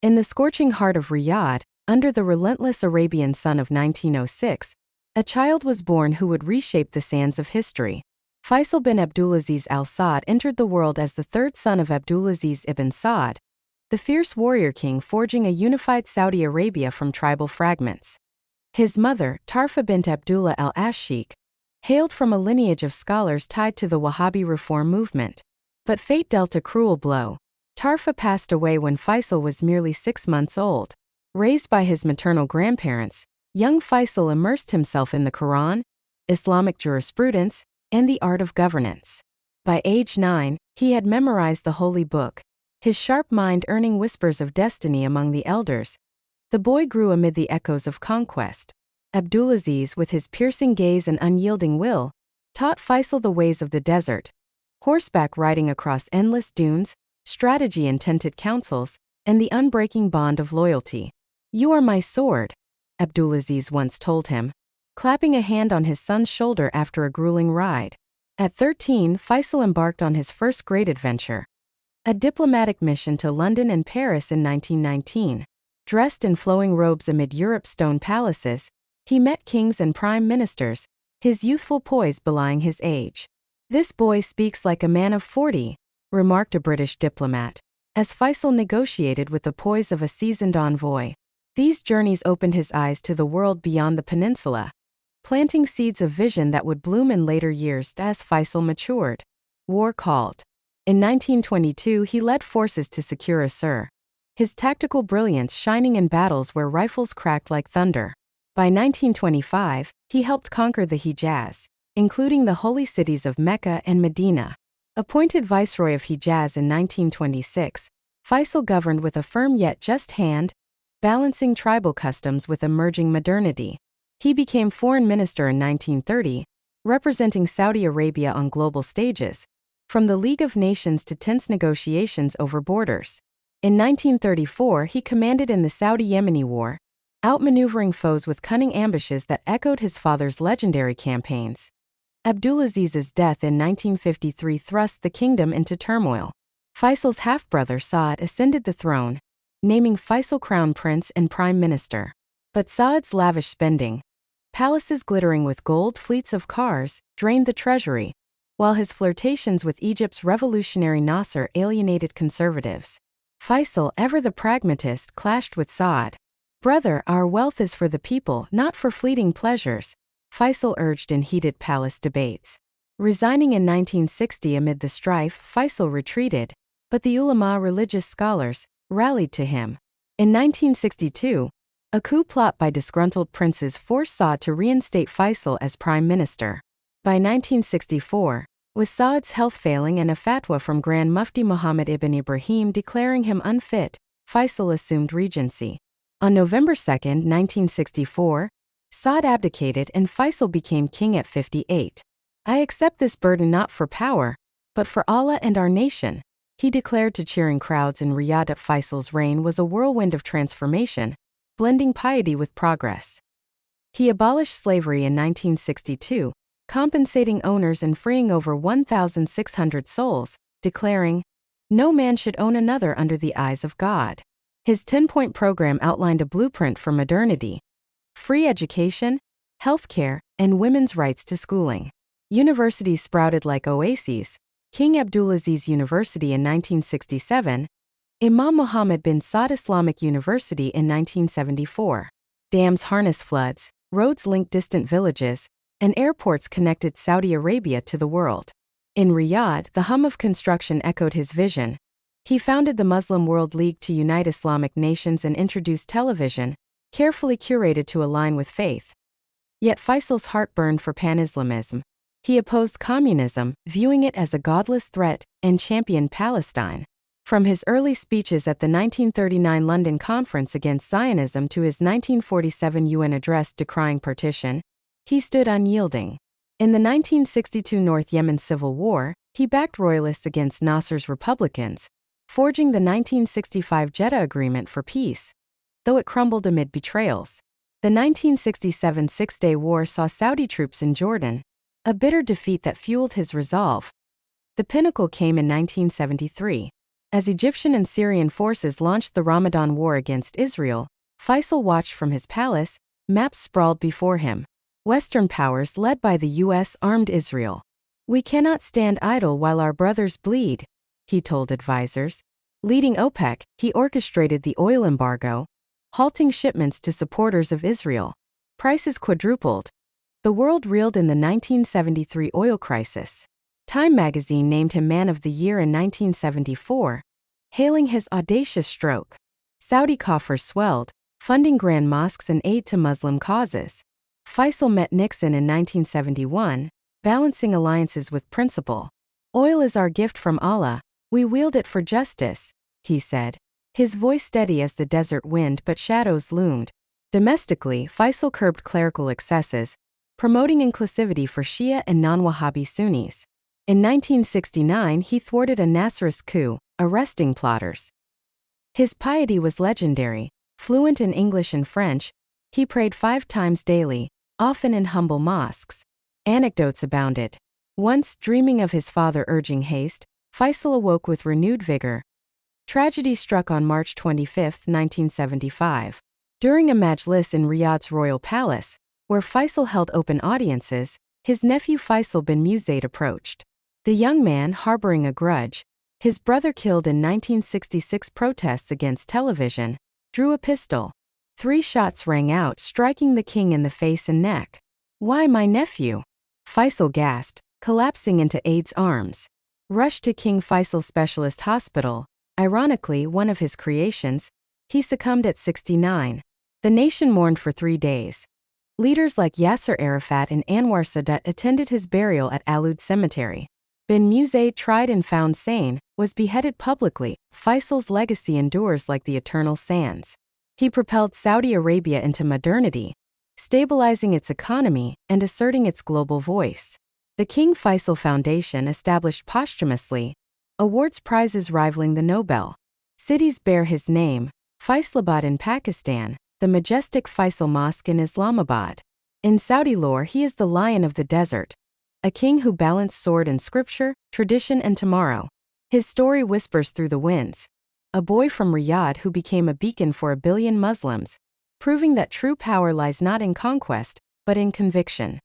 In the scorching heart of Riyadh, under the relentless Arabian sun of 1906, a child was born who would reshape the sands of history. Faisal bin Abdulaziz al Saud entered the world as the third son of Abdulaziz ibn Saud, the fierce warrior king forging a unified Saudi Arabia from tribal fragments. His mother, Tarfa bint Abdullah al-Ashik, hailed from a lineage of scholars tied to the Wahhabi reform movement. But fate dealt a cruel blow. Tarfa passed away when Faisal was merely 6 months old. Raised by his maternal grandparents, young Faisal immersed himself in the Quran, Islamic jurisprudence, and the art of governance. By age 9, he had memorized the holy book, his sharp mind earning whispers of destiny among the elders. The boy grew amid the echoes of conquest. Abdulaziz, with his piercing gaze and unyielding will, taught Faisal the ways of the desert, horseback riding across endless dunes, strategy in tented councils, and the unbreaking bond of loyalty. "You are my sword," Abdulaziz once told him, clapping a hand on his son's shoulder after a grueling ride. At 13, Faisal embarked on his first great adventure, a diplomatic mission to London and Paris in 1919. Dressed in flowing robes amid Europe's stone palaces, he met kings and prime ministers, his youthful poise belying his age. "This boy speaks like a man of 40, remarked a British diplomat, as Faisal negotiated with the poise of a seasoned envoy. These journeys opened his eyes to the world beyond the peninsula, planting seeds of vision that would bloom in later years as Faisal matured. War called. In 1922, he led forces to secure Assur, his tactical brilliance shining in battles where rifles cracked like thunder. By 1925, he helped conquer the Hijaz, including the holy cities of Mecca and Medina. Appointed Viceroy of Hijaz in 1926, Faisal governed with a firm yet just hand, balancing tribal customs with emerging modernity. He became Foreign Minister in 1930, representing Saudi Arabia on global stages, from the League of Nations to tense negotiations over borders. In 1934, he commanded in the Saudi-Yemeni War, outmaneuvering foes with cunning ambushes that echoed his father's legendary campaigns. Abdulaziz's death in 1953 thrust the kingdom into turmoil. Faisal's half-brother Saud ascended the throne, naming Faisal crown prince and prime minister. But Saud's lavish spending, palaces glittering with gold, fleets of cars, drained the treasury, while his flirtations with Egypt's revolutionary Nasser alienated conservatives. Faisal, ever the pragmatist, clashed with Saud. "Brother, our wealth is for the people, not for fleeting pleasures," Faisal urged in heated palace debates. Resigning in 1960 amid the strife, Faisal retreated, but the ulama, religious scholars, rallied to him. In 1962, a coup plot by disgruntled princes forced Saud to reinstate Faisal as prime minister. By 1964, with Saud's health failing and a fatwa from Grand Mufti Muhammad ibn Ibrahim declaring him unfit, Faisal assumed regency. On November 2, 1964, Saud abdicated and Faisal became king at 58. "I accept this burden not for power, but for Allah and our nation," he declared to cheering crowds in Riyadh. Faisal's reign was a whirlwind of transformation, blending piety with progress. He abolished slavery in 1962, compensating owners and freeing over 1,600 souls, declaring, "No man should own another under the eyes of God." His 10-point program outlined a blueprint for modernity: free education, healthcare, and women's rights to schooling. Universities sprouted like oases: King Abdulaziz University in 1967, Imam Muhammad bin Saud Islamic University in 1974. Dams harnessed floods, roads linked distant villages, and airports connected Saudi Arabia to the world. In Riyadh, the hum of construction echoed his vision. He founded the Muslim World League to unite Islamic nations and introduced television, carefully curated to align with faith. Yet Faisal's heart burned for pan-Islamism. He opposed communism, viewing it as a godless threat, and championed Palestine. From his early speeches at the 1939 London Conference against Zionism to his 1947 UN address decrying partition, he stood unyielding. In the 1962 North Yemen civil war, he backed royalists against Nasser's Republicans, forging the 1965 Jeddah Agreement for peace, though it crumbled amid betrayals. The 1967 Six-Day War saw Saudi troops in Jordan, a bitter defeat that fueled his resolve. The pinnacle came in 1973. As Egyptian and Syrian forces launched the Ramadan War against Israel, Faisal watched from his palace, maps sprawled before him. Western powers led by the US armed Israel. "We cannot stand idle while our brothers bleed," he told advisors. Leading OPEC, he orchestrated the oil embargo, halting shipments to supporters of Israel. Prices quadrupled. The world reeled in the 1973 oil crisis. Time magazine named him Man of the Year in 1974, hailing his audacious stroke. Saudi coffers swelled, funding grand mosques and aid to Muslim causes. Faisal met Nixon in 1971, balancing alliances with principle. "Oil is our gift from Allah, we wield it for justice," he said. His voice steady as the desert wind, but shadows loomed. Domestically, Faisal curbed clerical excesses, promoting inclusivity for Shia and non-Wahhabi Sunnis. In 1969, he thwarted a Nasserist coup, arresting plotters. His piety was legendary. Fluent in English and French, he prayed 5 times daily, often in humble mosques. Anecdotes abounded. Once, dreaming of his father urging haste, Faisal awoke with renewed vigor. Tragedy struck on March 25, 1975. During a majlis in Riyadh's royal palace, where Faisal held open audiences, his nephew Faisal bin Musaid approached. The young man, harboring a grudge, his brother killed in 1966 protests against television, drew a pistol. 3 shots rang out, striking the king in the face and neck. "Why my nephew?" Faisal gasped, collapsing into Aid's arms. Rushed to King Faisal Specialist Hospital, ironically one of his creations, he succumbed at 69. The nation mourned for 3 days. Leaders like Yasser Arafat and Anwar Sadat attended his burial at Al-Ud Cemetery. Bin Musaid, tried and found sane, was beheaded publicly. Faisal's legacy endures like the eternal sands. He propelled Saudi Arabia into modernity, stabilizing its economy and asserting its global voice. The King Faisal Foundation, established posthumously, awards prizes rivaling the Nobel. Cities bear his name: Faisalabad in Pakistan, the majestic Faisal Mosque in Islamabad. In Saudi lore, he is the lion of the desert, a king who balanced sword and scripture, tradition and tomorrow. His story whispers through the winds. A boy from Riyadh who became a beacon for 1 billion Muslims, proving that true power lies not in conquest, but in conviction.